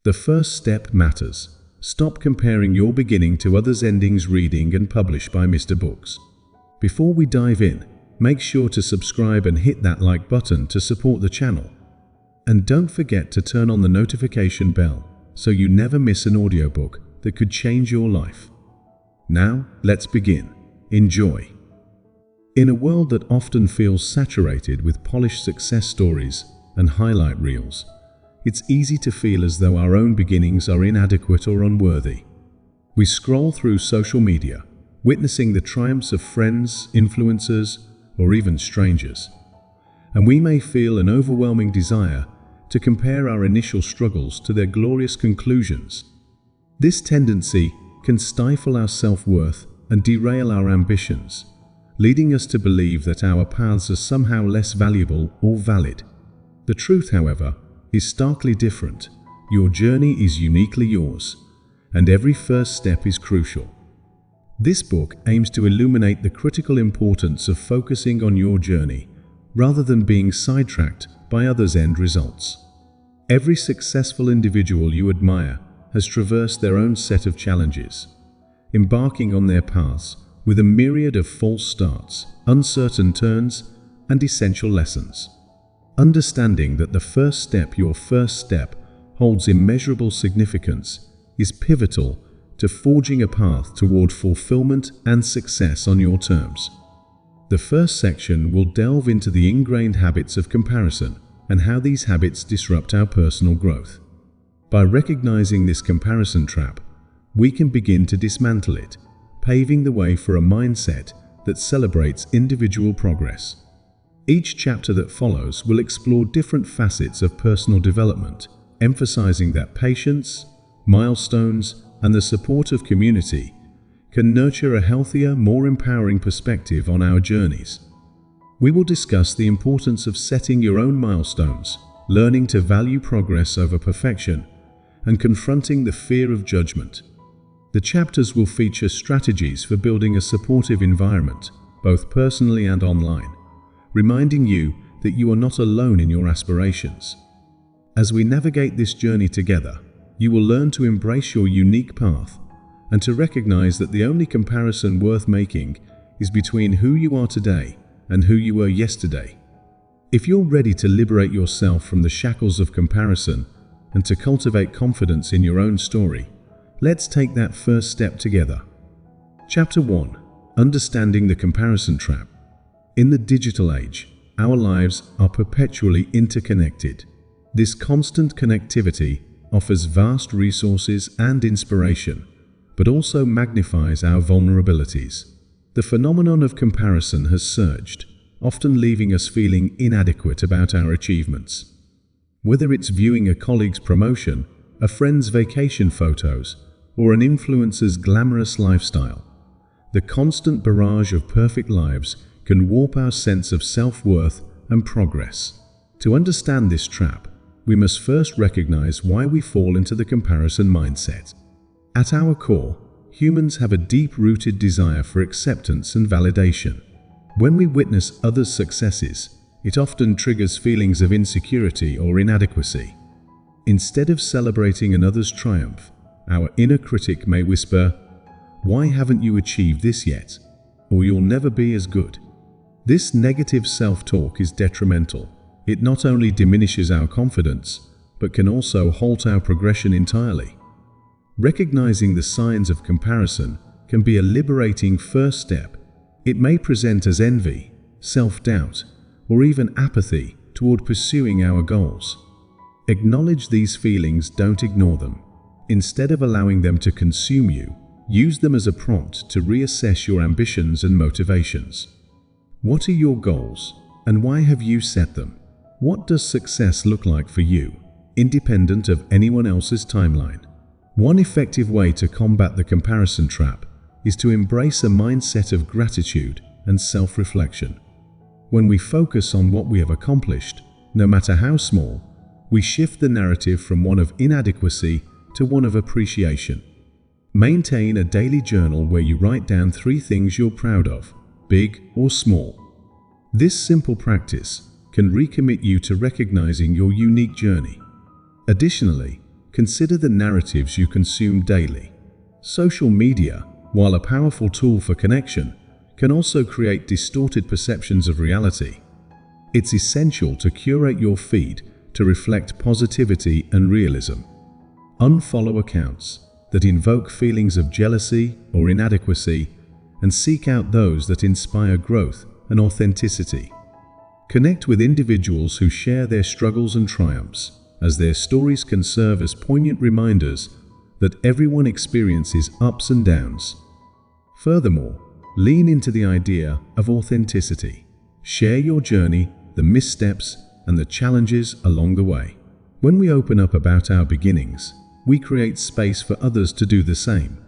The first step matters. Stop comparing your beginning to others' endings. Reading and published by Mr. Books. Before we dive in, make sure to subscribe and hit that like button to support the channel. And don't forget to turn on the notification bell so you never miss an audiobook that could change your life. Now, let's begin. Enjoy. In a world that often feels saturated with polished success stories and highlight reels, it's easy to feel as though our own beginnings are inadequate or unworthy. We scroll through social media, witnessing the triumphs of friends, influencers, or even strangers, and we may feel an overwhelming desire to compare our initial struggles to their glorious conclusions. This tendency can stifle our self-worth and derail our ambitions, leading us to believe that our paths are somehow less valuable or valid. The truth, however, is starkly different. Your journey is uniquely yours, and every first step is crucial. This book aims to illuminate the critical importance of focusing on your journey rather than being sidetracked by others' end results. Every successful individual you admire has traversed their own set of challenges, embarking on their paths with a myriad of false starts, uncertain turns, and essential lessons. Understanding that the first step, your first step, holds immeasurable significance is pivotal to forging a path toward fulfillment and success on your terms. The first section will delve into the ingrained habits of comparison and how these habits disrupt our personal growth. By recognizing this comparison trap, we can begin to dismantle it, paving the way for a mindset that celebrates individual progress. Each chapter that follows will explore different facets of personal development, emphasizing that patience, milestones, and the support of community can nurture a healthier, more empowering perspective on our journeys. We will discuss the importance of setting your own milestones, learning to value progress over perfection, and confronting the fear of judgment. The chapters will feature strategies for building a supportive environment, both personally and online, reminding you that you are not alone in your aspirations. As we navigate this journey together, you will learn to embrace your unique path and to recognize that the only comparison worth making is between who you are today and who you were yesterday. If you're ready to liberate yourself from the shackles of comparison and to cultivate confidence in your own story, let's take that first step together. Chapter 1. Understanding the comparison trap. In the digital age, our lives are perpetually interconnected. This constant connectivity offers vast resources and inspiration, but also magnifies our vulnerabilities. The phenomenon of comparison has surged, often leaving us feeling inadequate about our achievements. Whether it's viewing a colleague's promotion, a friend's vacation photos, or an influencer's glamorous lifestyle, the constant barrage of perfect lives can warp our sense of self-worth and progress. To understand this trap, we must first recognize why we fall into the comparison mindset. At our core, humans have a deep-rooted desire for acceptance and validation. When we witness others' successes, it often triggers feelings of insecurity or inadequacy. Instead of celebrating another's triumph, our inner critic may whisper, "Why haven't you achieved this yet?" or "You'll never be as good." This negative self-talk is detrimental. It not only diminishes our confidence, but can also halt our progression entirely. Recognizing the signs of comparison can be a liberating first step. It may present as envy, self-doubt, or even apathy toward pursuing our goals. Acknowledge these feelings, don't ignore them. Instead of allowing them to consume you, use them as a prompt to reassess your ambitions and motivations. What are your goals, and why have you set them? What does success look like for you, independent of anyone else's timeline? One effective way to combat the comparison trap is to embrace a mindset of gratitude and self-reflection. When we focus on what we have accomplished, no matter how small, we shift the narrative from one of inadequacy to one of appreciation. Maintain a daily journal where you write down 3 things you're proud of, big or small. This simple practice can recommit you to recognizing your unique journey. Additionally, consider the narratives you consume daily. Social media, while a powerful tool for connection, can also create distorted perceptions of reality. It's essential to curate your feed to reflect positivity and realism. Unfollow accounts that invoke feelings of jealousy or inadequacy, and seek out those that inspire growth and authenticity. Connect with individuals who share their struggles and triumphs, as their stories can serve as poignant reminders that everyone experiences ups and downs. Furthermore, lean into the idea of authenticity. Share your journey, the missteps, and the challenges along the way. When we open up about our beginnings, we create space for others to do the same,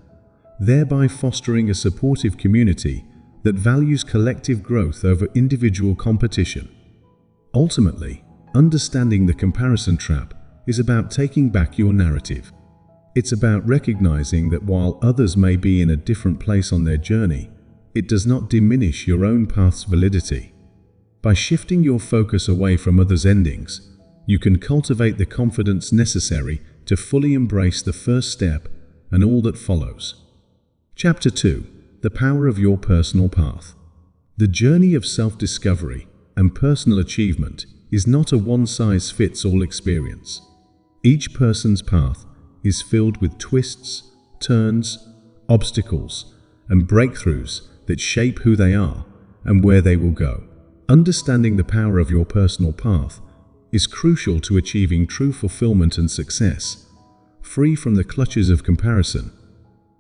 thereby fostering a supportive community that values collective growth over individual competition. Ultimately, understanding the comparison trap is about taking back your narrative. It's about recognizing that while others may be in a different place on their journey, it does not diminish your own path's validity. By shifting your focus away from others' endings, you can cultivate the confidence necessary to fully embrace the first step and all that follows. Chapter 2. The Power of Your Personal Path. The journey of self-discovery and personal achievement is not a one-size-fits-all experience. Each person's path is filled with twists, turns, obstacles, and breakthroughs that shape who they are and where they will go. Understanding the power of your personal path is crucial to achieving true fulfillment and success, free from the clutches of comparison.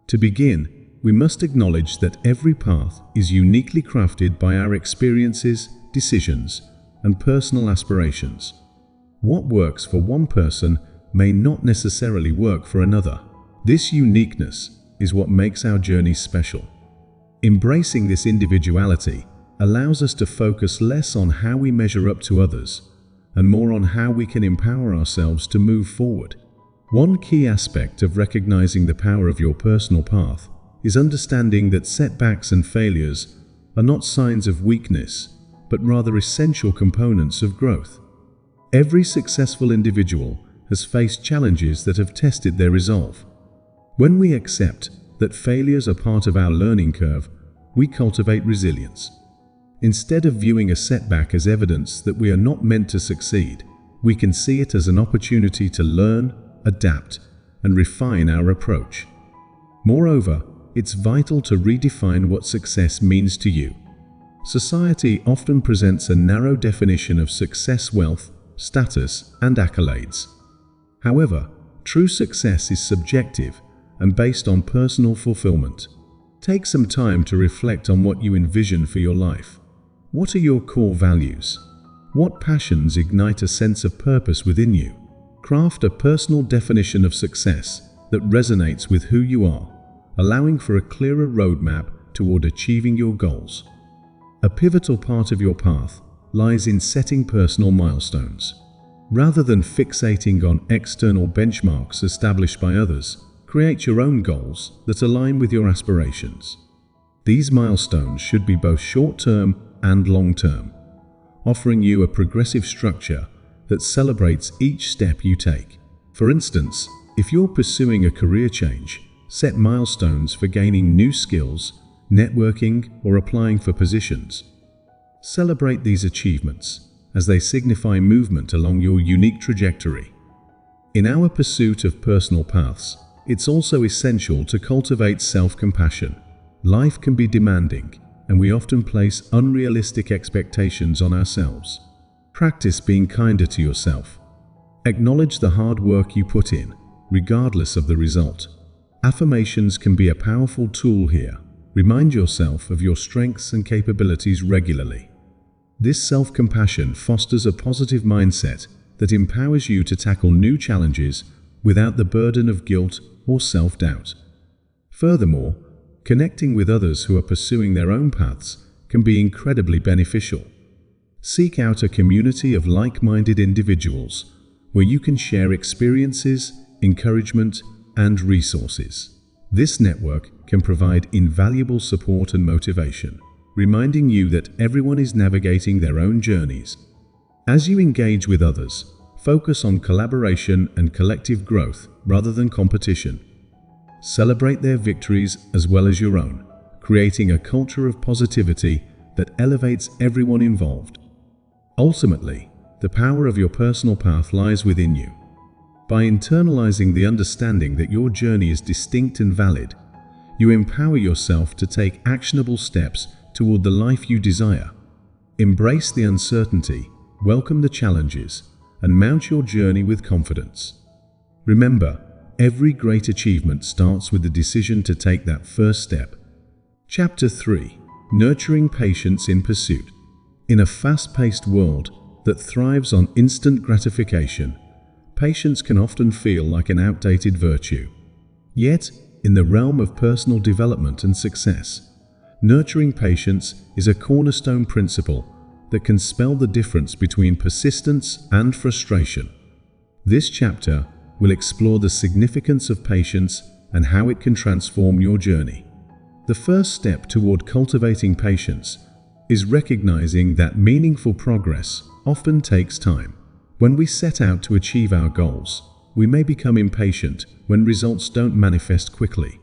To begin, we must acknowledge that every path is uniquely crafted by our experiences, decisions, and personal aspirations. What works for one person may not necessarily work for another. This uniqueness is what makes our journey special. Embracing this individuality allows us to focus less on how we measure up to others and more on how we can empower ourselves to move forward. One key aspect of recognizing the power of your personal path is understanding that setbacks and failures are not signs of weakness, but rather essential components of growth. Every successful individual has faced challenges that have tested their resolve. When we accept that failures are part of our learning curve, we cultivate resilience. Instead of viewing a setback as evidence that we are not meant to succeed, we can see it as an opportunity to learn, adapt, and refine our approach. Moreover, it's vital to redefine what success means to you. Society often presents a narrow definition of success: wealth, status, and accolades. However, true success is subjective and based on personal fulfillment. Take some time to reflect on what you envision for your life. What are your core values? What passions ignite a sense of purpose within you? Craft a personal definition of success that resonates with who you are, allowing for a clearer roadmap toward achieving your goals. A pivotal part of your path lies in setting personal milestones. Rather than fixating on external benchmarks established by others, create your own goals that align with your aspirations. These milestones should be both short-term and long-term, offering you a progressive structure that celebrates each step you take. For instance, if you're pursuing a career change, set milestones for gaining new skills, networking, or applying for positions. Celebrate these achievements, as they signify movement along your unique trajectory. In our pursuit of personal paths, it's also essential to cultivate self-compassion. Life can be demanding, and we often place unrealistic expectations on ourselves. Practice being kinder to yourself. Acknowledge the hard work you put in, regardless of the result. Affirmations can be a powerful tool here. Remind yourself of your strengths and capabilities regularly. This self-compassion fosters a positive mindset that empowers you to tackle new challenges without the burden of guilt or self-doubt. Furthermore, connecting with others who are pursuing their own paths can be incredibly beneficial. Seek out a community of like-minded individuals where you can share experiences, encouragement, and resources. This network can provide invaluable support and motivation, reminding you that everyone is navigating their own journeys. As you engage with others, focus on collaboration and collective growth rather than competition. Celebrate their victories as well as your own, creating a culture of positivity that elevates everyone involved. Ultimately, the power of your personal path lies within you. By internalizing the understanding that your journey is distinct and valid, you empower yourself to take actionable steps toward the life you desire. Embrace the uncertainty, welcome the challenges, and mount your journey with confidence. Remember, every great achievement starts with the decision to take that first step. Chapter 3: Nurturing Patience in Pursuit. In a fast-paced world that thrives on instant gratification, patience can often feel like an outdated virtue. Yet, in the realm of personal development and success, nurturing patience is a cornerstone principle that can spell the difference between persistence and frustration. This chapter will explore the significance of patience and how it can transform your journey. The first step toward cultivating patience is recognizing that meaningful progress often takes time. When we set out to achieve our goals, we may become impatient when results don't manifest quickly.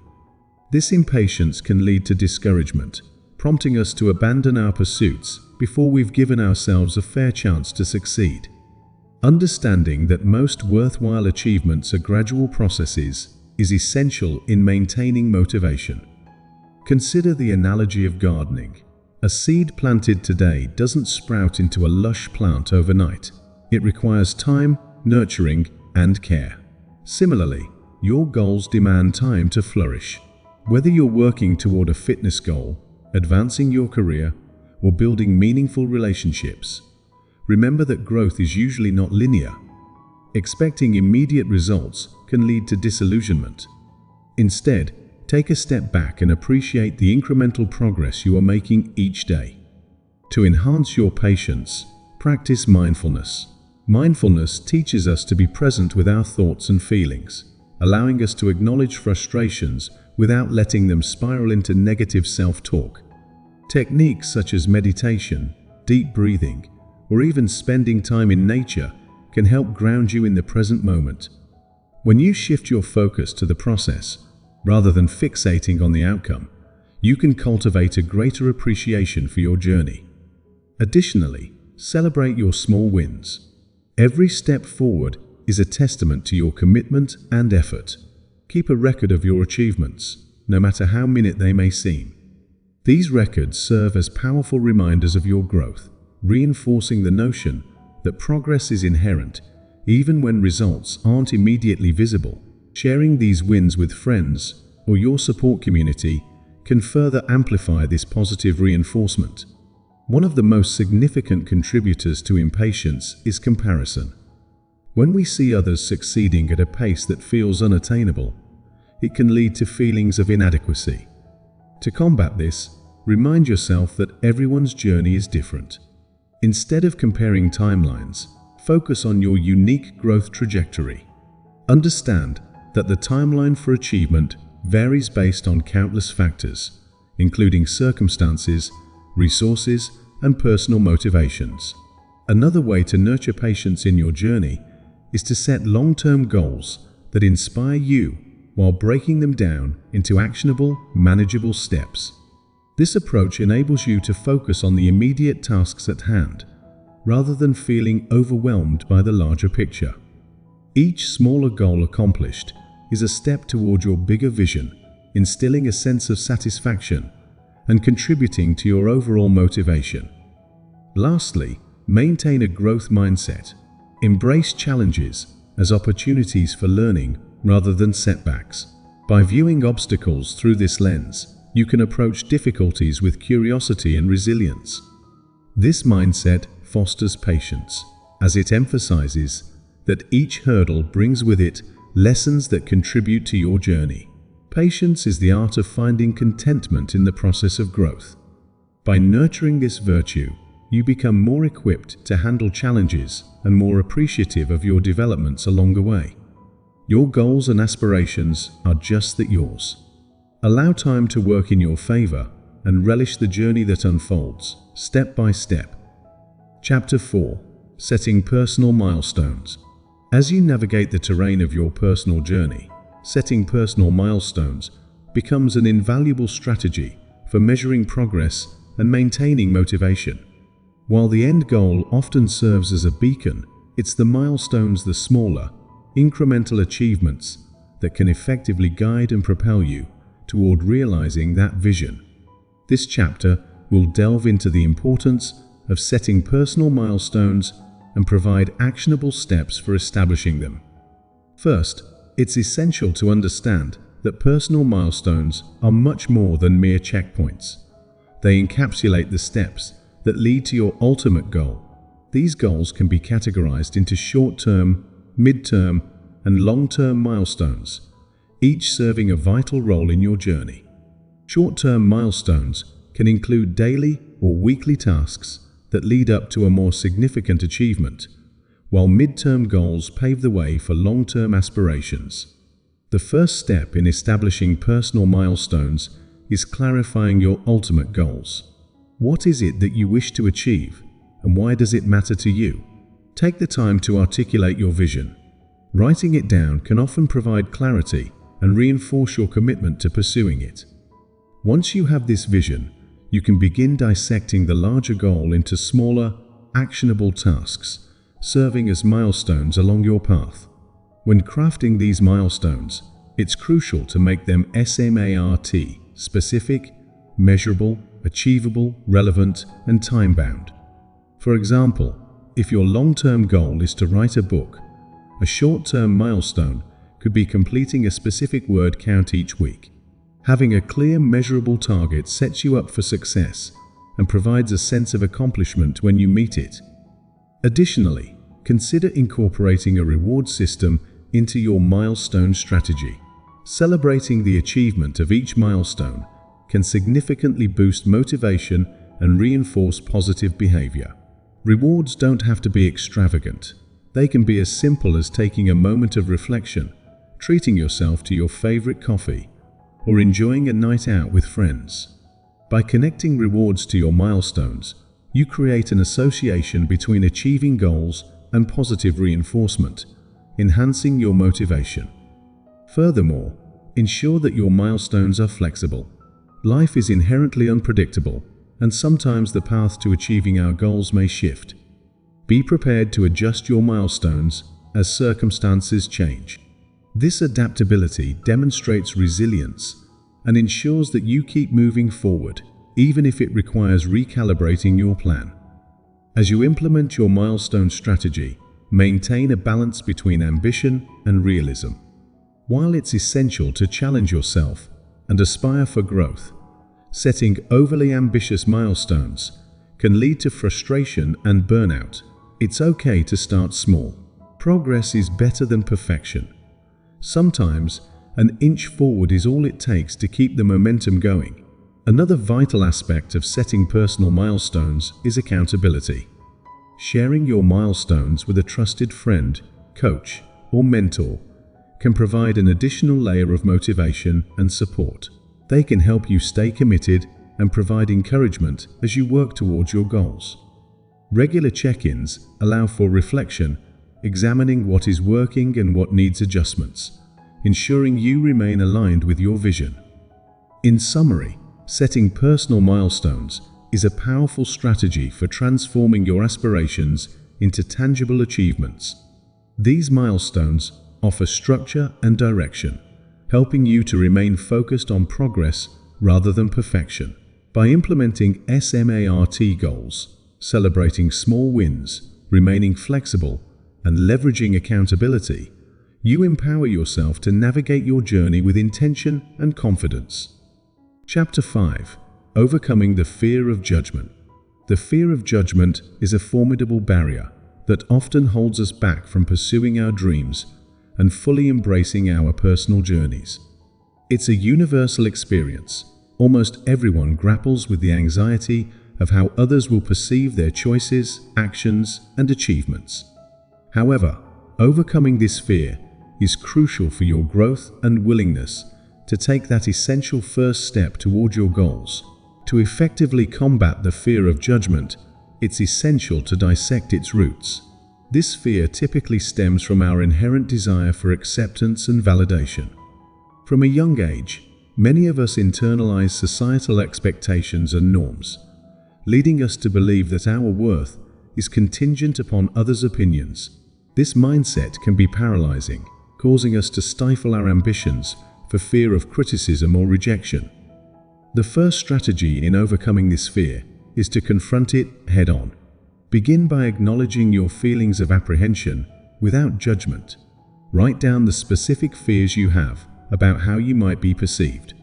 This impatience can lead to discouragement, prompting us to abandon our pursuits before we've given ourselves a fair chance to succeed. Understanding that most worthwhile achievements are gradual processes is essential in maintaining motivation. Consider the analogy of gardening. A seed planted today doesn't sprout into a lush plant overnight. It requires time, nurturing, and care. Similarly, your goals demand time to flourish. Whether you're working toward a fitness goal, advancing your career, or building meaningful relationships, remember that growth is usually not linear. Expecting immediate results can lead to disillusionment. Instead, take a step back and appreciate the incremental progress you are making each day. To enhance your patience, practice mindfulness. Mindfulness teaches us to be present with our thoughts and feelings, allowing us to acknowledge frustrations without letting them spiral into negative self-talk. Techniques such as meditation, deep breathing, or even spending time in nature can help ground you in the present moment. When you shift your focus to the process, rather than fixating on the outcome, you can cultivate a greater appreciation for your journey. Additionally, celebrate your small wins. Every step forward is a testament to your commitment and effort. Keep a record of your achievements, no matter how minute they may seem. These records serve as powerful reminders of your growth, reinforcing the notion that progress is inherent, even when results aren't immediately visible. Sharing these wins with friends or your support community can further amplify this positive reinforcement. One of the most significant contributors to impatience is comparison. When we see others succeeding at a pace that feels unattainable, it can lead to feelings of inadequacy. To combat this, remind yourself that everyone's journey is different. Instead of comparing timelines, focus on your unique growth trajectory. Understand that the timeline for achievement varies based on countless factors, including circumstances, resources, and personal motivations. Another way to nurture patience in your journey is to set long-term goals that inspire you while breaking them down into actionable, manageable steps. This approach enables you to focus on the immediate tasks at hand, rather than feeling overwhelmed by the larger picture. Each smaller goal accomplished is a step toward your bigger vision, instilling a sense of satisfaction and contributing to your overall motivation. Lastly, maintain a growth mindset. Embrace challenges as opportunities for learning rather than setbacks. By viewing obstacles through this lens, you can approach difficulties with curiosity and resilience. This mindset fosters patience, as it emphasizes that each hurdle brings with it lessons that contribute to your journey. Patience is the art of finding contentment in the process of growth. By nurturing this virtue, you become more equipped to handle challenges and more appreciative of your developments along the way. Your goals and aspirations are just that, yours. Allow time to work in your favor and relish the journey that unfolds, step by step. Chapter 4: Setting Personal Milestones. As you navigate the terrain of your personal journey, setting personal milestones becomes an invaluable strategy for measuring progress and maintaining motivation. While the end goal often serves as a beacon, it's the milestones, the smaller, incremental achievements that can effectively guide and propel you toward realizing that vision. This chapter will delve into the importance of setting personal milestones and provide actionable steps for establishing them. First, it's essential to understand that personal milestones are much more than mere checkpoints. They encapsulate the steps that lead to your ultimate goal. These goals can be categorized into short-term, mid-term, and long-term milestones, each serving a vital role in your journey. Short-term milestones can include daily or weekly tasks that lead up to a more significant achievement, while mid-term goals pave the way for long-term aspirations. The first step in establishing personal milestones is clarifying your ultimate goals. What is it that you wish to achieve, and why does it matter to you? Take the time to articulate your vision. Writing it down can often provide clarity and reinforce your commitment to pursuing it. Once you have this vision, you can begin dissecting the larger goal into smaller, actionable tasks, serving as milestones along your path. When crafting these milestones, it's crucial to make them SMART, specific, measurable, achievable, relevant, and time-bound. For example, if your long-term goal is to write a book, a short-term milestone could be completing a specific word count each week. Having a clear, measurable target sets you up for success and provides a sense of accomplishment when you meet it. Additionally, consider incorporating a reward system into your milestone strategy. Celebrating the achievement of each milestone can significantly boost motivation and reinforce positive behavior. Rewards don't have to be extravagant. They can be as simple as taking a moment of reflection, treating yourself to your favorite coffee, or enjoying a night out with friends. By connecting rewards to your milestones, you create an association between achieving goals and positive reinforcement, enhancing your motivation. Furthermore, ensure that your milestones are flexible. Life is inherently unpredictable, and sometimes the path to achieving our goals may shift. Be prepared to adjust your milestones as circumstances change. This adaptability demonstrates resilience and ensures that you keep moving forward, even if it requires recalibrating your plan. As you implement your milestone strategy, maintain a balance between ambition and realism. While it's essential to challenge yourself and aspire for growth, setting overly ambitious milestones can lead to frustration and burnout. It's okay to start small. Progress is better than perfection. Sometimes, an inch forward is all it takes to keep the momentum going. Another vital aspect of setting personal milestones is accountability. Sharing your milestones with a trusted friend, coach, or mentor can provide an additional layer of motivation and support. They can help you stay committed and provide encouragement as you work towards your goals. Regular check-ins allow for reflection, examining what is working and what needs adjustments, ensuring you remain aligned with your vision. In summary, setting personal milestones is a powerful strategy for transforming your aspirations into tangible achievements. These milestones offer structure and direction, helping you to remain focused on progress rather than perfection. By implementing SMART goals, celebrating small wins, remaining flexible, and leveraging accountability, you empower yourself to navigate your journey with intention and confidence. Chapter 5. Overcoming the fear of judgment. The fear of judgment is a formidable barrier that often holds us back from pursuing our dreams and fully embracing our personal journeys. It's a universal experience. Almost everyone grapples with the anxiety of how others will perceive their choices, actions, and achievements. However, overcoming this fear is crucial for your growth and willingness to take that essential first step toward your goals. To effectively combat the fear of judgment, it's essential to dissect its roots. This fear typically stems from our inherent desire for acceptance and validation. From a young age, many of us internalize societal expectations and norms, leading us to believe that our worth is contingent upon others' opinions. This mindset can be paralyzing, causing us to stifle our ambitions for fear of criticism or rejection. The first strategy in overcoming this fear is to confront it head-on. Begin by acknowledging your feelings of apprehension without judgment. Write down the specific fears you have about how you might be perceived.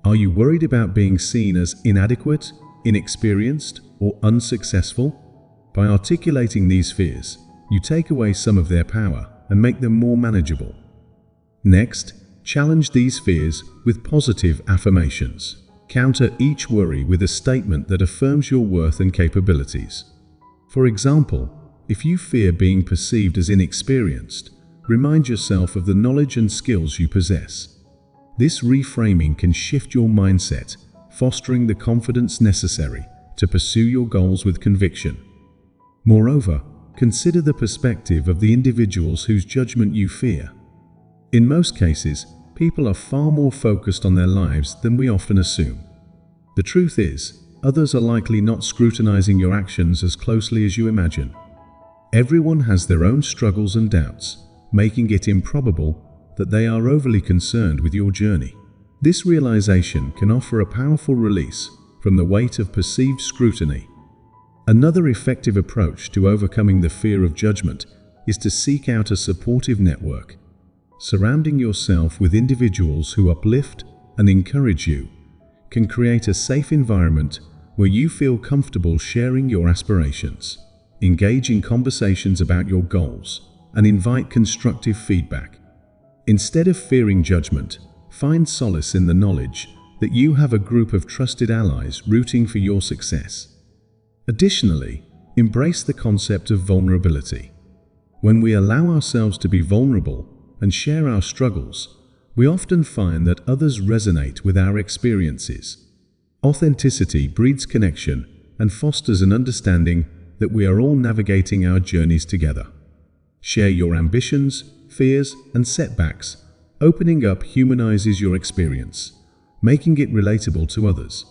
Are you worried about being seen as inadequate, inexperienced, or unsuccessful? By articulating these fears, you take away some of their power and make them more manageable. Next, challenge these fears with positive affirmations. Counter each worry with a statement that affirms your worth and capabilities. For example, if you fear being perceived as inexperienced, remind yourself of the knowledge and skills you possess. This reframing can shift your mindset, fostering the confidence necessary to pursue your goals with conviction. Moreover, consider the perspective of the individuals whose judgment you fear. In most cases, people are far more focused on their lives than we often assume. The truth is, others are likely not scrutinizing your actions as closely as you imagine. Everyone has their own struggles and doubts, making it improbable that they are overly concerned with your journey. This realization can offer a powerful release from the weight of perceived scrutiny. Another effective approach to overcoming the fear of judgment is to seek out a supportive network. Surrounding yourself with individuals who uplift and encourage you can create a safe environment where you feel comfortable sharing your aspirations. Engage in conversations about your goals and invite constructive feedback. Instead of fearing judgment, find solace in the knowledge that you have a group of trusted allies rooting for your success. Additionally, embrace the concept of vulnerability. When we allow ourselves to be vulnerable and share our struggles, we often find that others resonate with our experiences. Authenticity breeds connection and fosters an understanding that we are all navigating our journeys together. Share your ambitions, fears, and setbacks. Opening up humanizes your experience, making it relatable to others.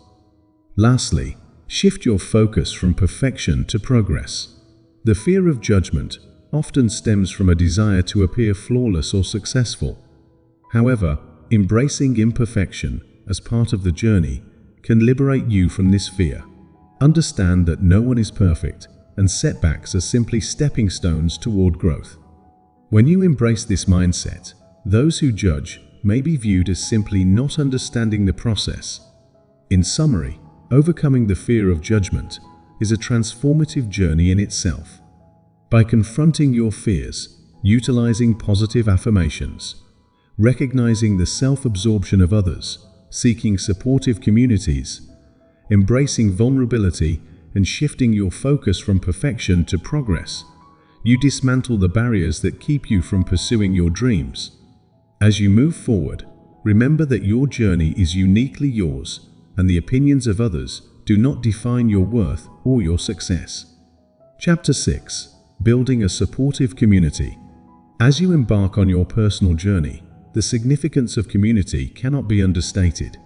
Lastly, shift your focus from perfection to progress. The fear of judgment often stems from a desire to appear flawless or successful. However, embracing imperfection as part of the journey can liberate you from this fear. Understand that no one is perfect, and setbacks are simply stepping stones toward growth. When you embrace this mindset, those who judge may be viewed as simply not understanding the process. In summary, overcoming the fear of judgment is a transformative journey in itself. By confronting your fears, utilizing positive affirmations, recognizing the self-absorption of others, seeking supportive communities, embracing vulnerability, and shifting your focus from perfection to progress, you dismantle the barriers that keep you from pursuing your dreams. As you move forward, remember that your journey is uniquely yours, and the opinions of others do not define your worth or your success. Chapter 6: Building a supportive community. As you embark on your personal journey, the significance of community cannot be understated.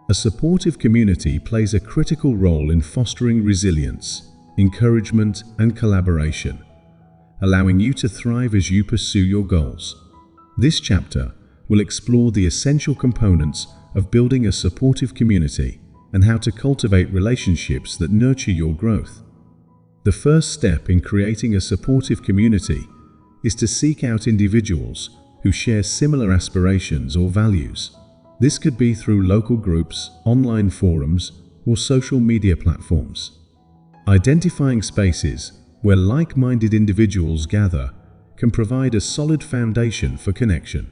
A supportive community plays a critical role in fostering resilience, encouragement, and collaboration, allowing you to thrive as you pursue your goals. This chapter will explore the essential components of building a supportive community and how to cultivate relationships that nurture your growth. The first step in creating a supportive community is to seek out individuals who share similar aspirations or values. This could be through local groups, online forums, or social media platforms. Identifying spaces where like-minded individuals gather can provide a solid foundation for connection.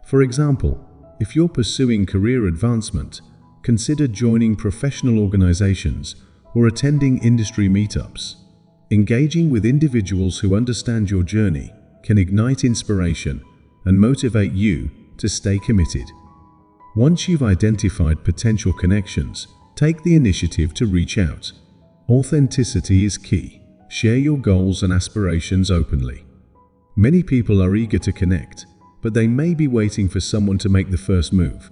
For example, if you're pursuing career advancement, consider joining professional organizations or attending industry meetups. Engaging with individuals who understand your journey can ignite inspiration and motivate you to stay committed. Once you've identified potential connections, take the initiative to reach out. Authenticity is key. share your goals and aspirations openly. Many people are eager to connect, but they may be waiting for someone to make the first move.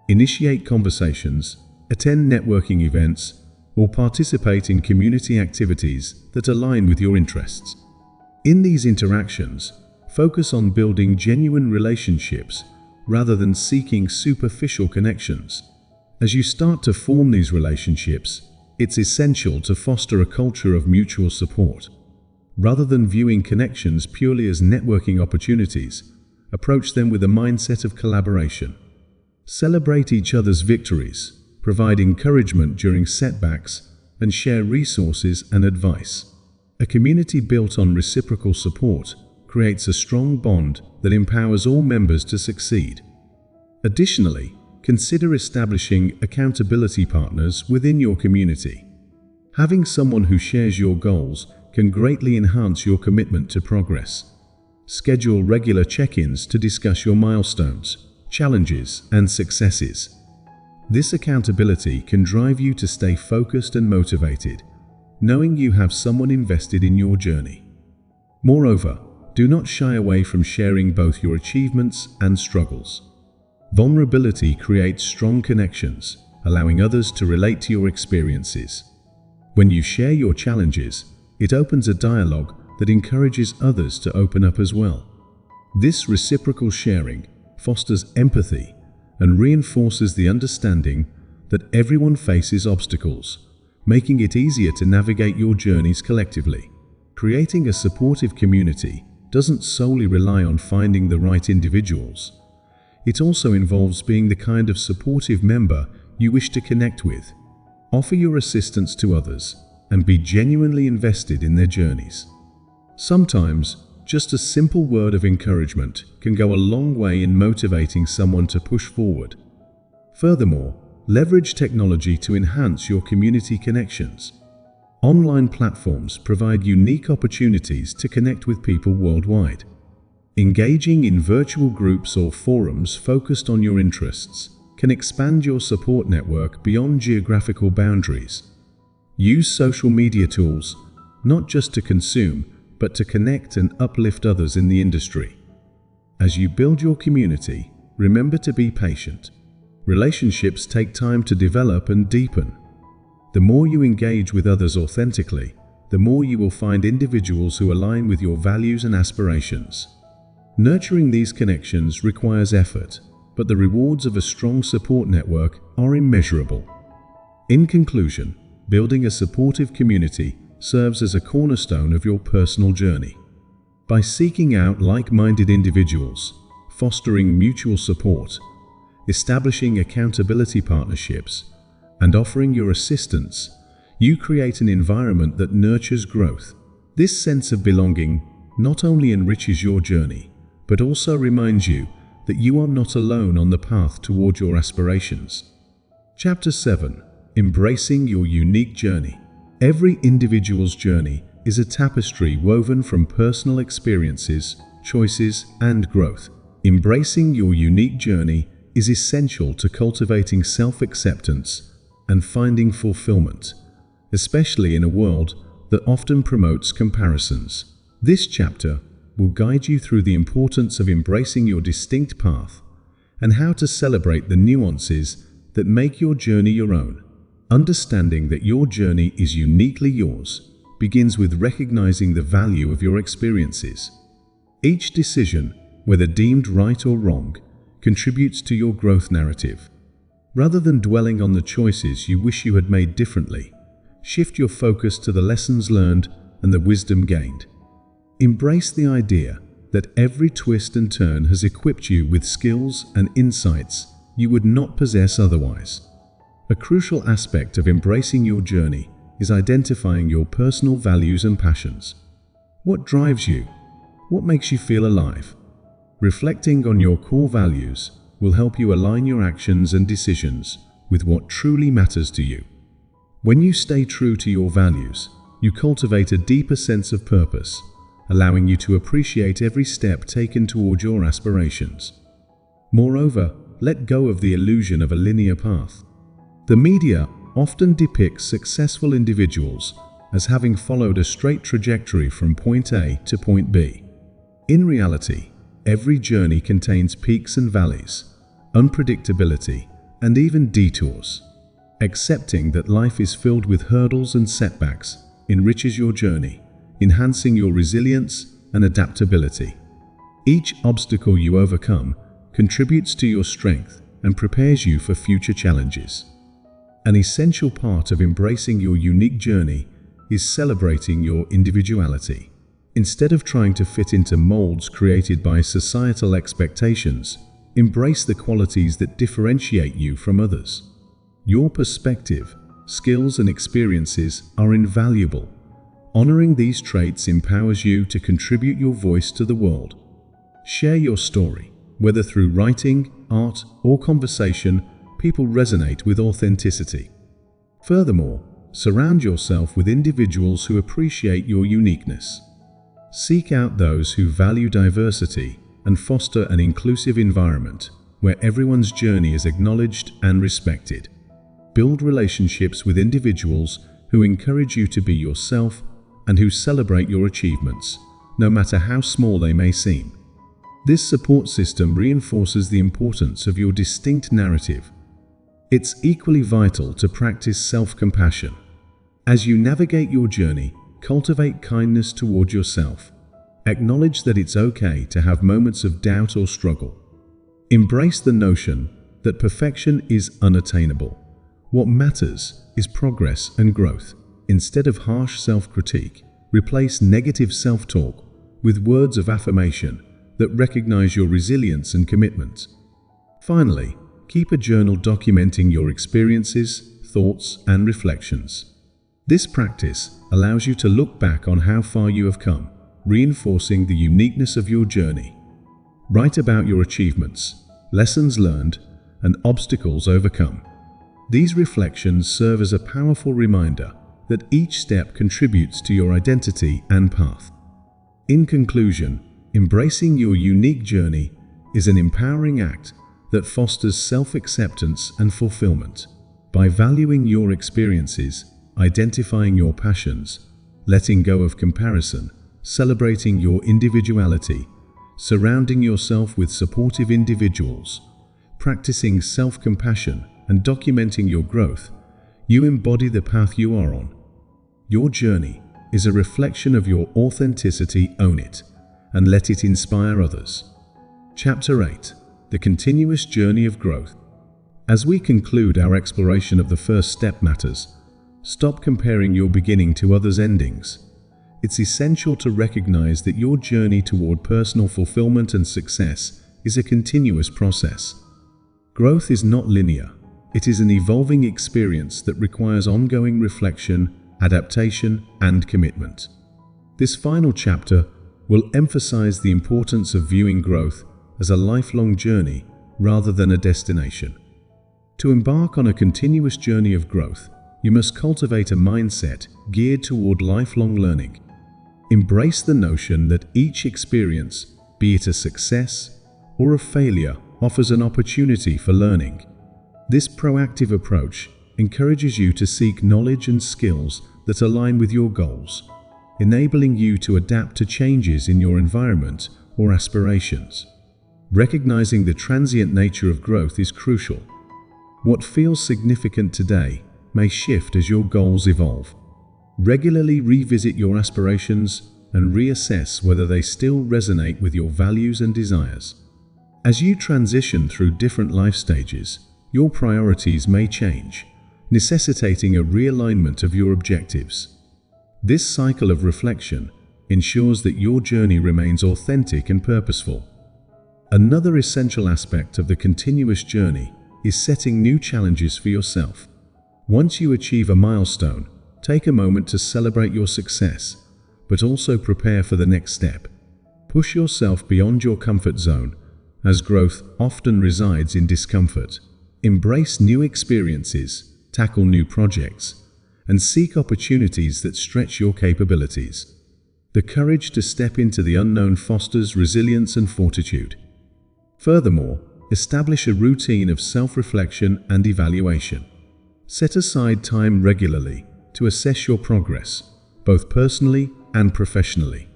Initiate conversations, attend networking events, or participate in community activities that align with your interests. In these interactions, focus on building genuine relationships rather than seeking superficial connections. As you start to form these relationships, it's essential to foster a culture of mutual support. Rather than viewing connections purely as networking opportunities, approach them with a mindset of collaboration. Celebrate each other's victories, provide encouragement during setbacks, and share resources and advice. A community built on reciprocal support creates a strong bond that empowers all members to succeed. Additionally, consider establishing accountability partners within your community. Having someone who shares your goals can greatly enhance your commitment to progress. Schedule regular check-ins to discuss your milestones, challenges, and successes. This accountability can drive you to stay focused and motivated, knowing you have someone invested in your journey. Moreover, do not shy away from sharing both your achievements and struggles. Vulnerability creates strong connections, allowing others to relate to your experiences. When you share your challenges, it opens a dialogue that encourages others to open up as well. This reciprocal sharing fosters empathy and reinforces the understanding that everyone faces obstacles, making it easier to navigate your journeys collectively. Creating a supportive community doesn't solely rely on finding the right individuals. It also involves being the kind of supportive member you wish to connect with. Offer your assistance to others and be genuinely invested in their journeys. Sometimes, just a simple word of encouragement can go a long way in motivating someone to push forward. Furthermore, leverage technology to enhance your community connections. Online platforms provide unique opportunities to connect with people worldwide. Engaging in virtual groups or forums focused on your interests can expand your support network beyond geographical boundaries. Use social media tools not just to consume, but to connect and uplift others in the industry. As you build your community, remember to be patient. Relationships take time to develop and deepen. The more you engage with others authentically, the more you will find individuals who align with your values and aspirations. Nurturing these connections requires effort, but the rewards of a strong support network are immeasurable. In conclusion, building a supportive community serves as a cornerstone of your personal journey. By seeking out like-minded individuals, fostering mutual support, establishing accountability partnerships, and offering your assistance, you create an environment that nurtures growth. This sense of belonging not only enriches your journey, but also reminds you that you are not alone on the path toward your aspirations. Chapter 7. Embracing your unique journey. Every individual's journey is a tapestry woven from personal experiences, choices, and growth. Embracing your unique journey is essential to cultivating self-acceptance and finding fulfillment, especially in a world that often promotes comparisons. This chapter will guide you through the importance of embracing your distinct path and how to celebrate the nuances that make your journey your own. Understanding that your journey is uniquely yours begins with recognizing the value of your experiences. Each decision, whether deemed right or wrong, contributes to your growth narrative. Rather than dwelling on the choices you wish you had made differently, shift your focus to the lessons learned and the wisdom gained. Embrace the idea that every twist and turn has equipped you with skills and insights you would not possess otherwise. A crucial aspect of embracing your journey is identifying your personal values and passions. What drives you? What makes you feel alive? Reflecting on your core values will help you align your actions and decisions with what truly matters to you. When you stay true to your values, you cultivate a deeper sense of purpose, allowing you to appreciate every step taken toward your aspirations. Moreover, let go of the illusion of a linear path. The media often depicts successful individuals as having followed a straight trajectory from point A to point B. In reality, every journey contains peaks and valleys, unpredictability, and even detours. Accepting that life is filled with hurdles and setbacks enriches your journey, enhancing your resilience and adaptability. Each obstacle you overcome contributes to your strength and prepares you for future challenges. An essential part of embracing your unique journey is celebrating your individuality. Instead of trying to fit into molds created by societal expectations, embrace the qualities that differentiate you from others. Your perspective, skills, and experiences are invaluable. Honoring these traits empowers you to contribute your voice to the world. Share your story. Whether through writing, art, or conversation, people resonate with authenticity. Furthermore, surround yourself with individuals who appreciate your uniqueness. Seek out those who value diversity and foster an inclusive environment where everyone's journey is acknowledged and respected. Build relationships with individuals who encourage you to be yourself and who celebrate your achievements, no matter how small they may seem. This support system reinforces the importance of your distinct narrative. It's equally vital to practice self-compassion. As you navigate your journey, cultivate kindness toward yourself. Acknowledge that it's okay to have moments of doubt or struggle. Embrace the notion that perfection is unattainable. What matters is progress and growth. Instead of harsh self-critique, replace negative self-talk with words of affirmation that recognize your resilience and commitment. Finally, keep a journal documenting your experiences, thoughts, and reflections. This practice allows you to look back on how far you have come, reinforcing the uniqueness of your journey. Write about your achievements, lessons learned, and obstacles overcome. These reflections serve as a powerful reminder that each step contributes to your identity and path. In conclusion, embracing your unique journey is an empowering act that fosters self-acceptance and fulfillment. By valuing your experiences, identifying your passions, letting go of comparison, celebrating your individuality, surrounding yourself with supportive individuals, practicing self-compassion, and documenting your growth, you embody the path you are on. Your journey is a reflection of your authenticity. Own it, and let it inspire others. Chapter 8. The Continuous Journey of Growth. As we conclude our exploration of the first step matters, stop comparing your beginning to others' endings. It's essential to recognize that your journey toward personal fulfillment and success is a continuous process. Growth is not linear. It is an evolving experience that requires ongoing reflection, adaptation, and commitment. This final chapter will emphasize the importance of viewing growth as a lifelong journey rather than a destination. To embark on a continuous journey of growth, you must cultivate a mindset geared toward lifelong learning. Embrace the notion that each experience, be it a success or a failure, offers an opportunity for learning. This proactive approach encourages you to seek knowledge and skills that align with your goals, enabling you to adapt to changes in your environment or aspirations. Recognizing the transient nature of growth is crucial. What feels significant today may shift as your goals evolve. Regularly revisit your aspirations and reassess whether they still resonate with your values and desires. As you transition through different life stages, your priorities may change, necessitating a realignment of your objectives. This cycle of reflection ensures that your journey remains authentic and purposeful. Another essential aspect of the continuous journey is setting new challenges for yourself. Once you achieve a milestone, take a moment to celebrate your success, but also prepare for the next step. Push yourself beyond your comfort zone, as growth often resides in discomfort. Embrace new experiences, tackle new projects, and seek opportunities that stretch your capabilities. The courage to step into the unknown fosters resilience and fortitude. Furthermore, establish a routine of self-reflection and evaluation. Set aside time regularly to assess your progress, both personally and professionally.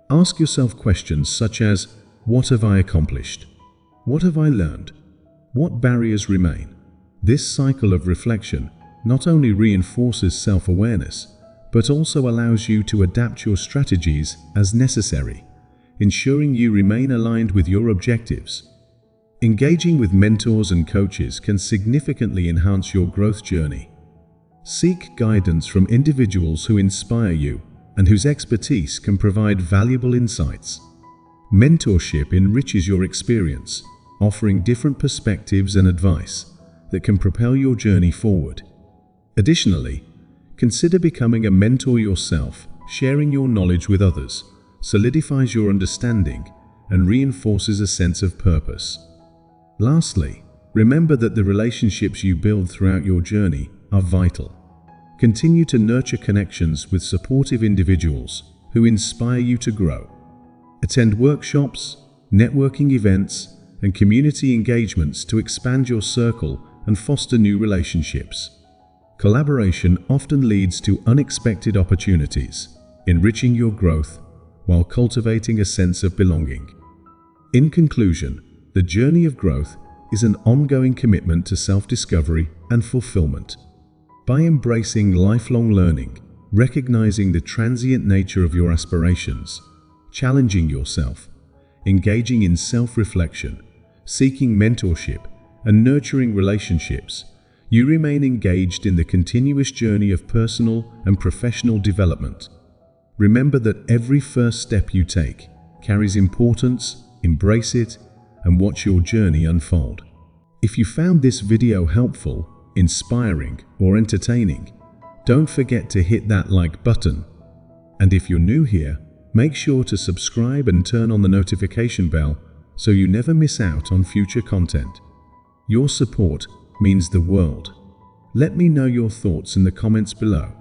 Ask yourself questions such as, what have I accomplished? What have I learned? What barriers remain? This cycle of reflection not only reinforces self-awareness, but also allows you to adapt your strategies as necessary, ensuring you remain aligned with your objectives. Engaging with mentors and coaches can significantly enhance your growth journey. Seek guidance from individuals who inspire you and whose expertise can provide valuable insights. Mentorship enriches your experience, offering different perspectives and advice that can propel your journey forward. Additionally, consider becoming a mentor yourself. Sharing your knowledge with others solidifies your understanding and reinforces a sense of purpose. Lastly, remember that the relationships you build throughout your journey are vital. Continue to nurture connections with supportive individuals who inspire you to grow. Attend workshops, networking events, and community engagements to expand your circle and foster new relationships. Collaboration often leads to unexpected opportunities, enriching your growth while cultivating a sense of belonging. In conclusion, the journey of growth is an ongoing commitment to self-discovery and fulfillment. By embracing lifelong learning, recognizing the transient nature of your aspirations, challenging yourself, engaging in self-reflection, seeking mentorship, and nurturing relationships, you remain engaged in the continuous journey of personal and professional development. Remember that every first step you take carries importance. Embrace it and watch your journey unfold. If you found this video helpful, inspiring, or entertaining, don't forget to hit that like button. And if you're new here, make sure to subscribe and turn on the notification bell so you never miss out on future content. Your support means the world. Let me know your thoughts in the comments below.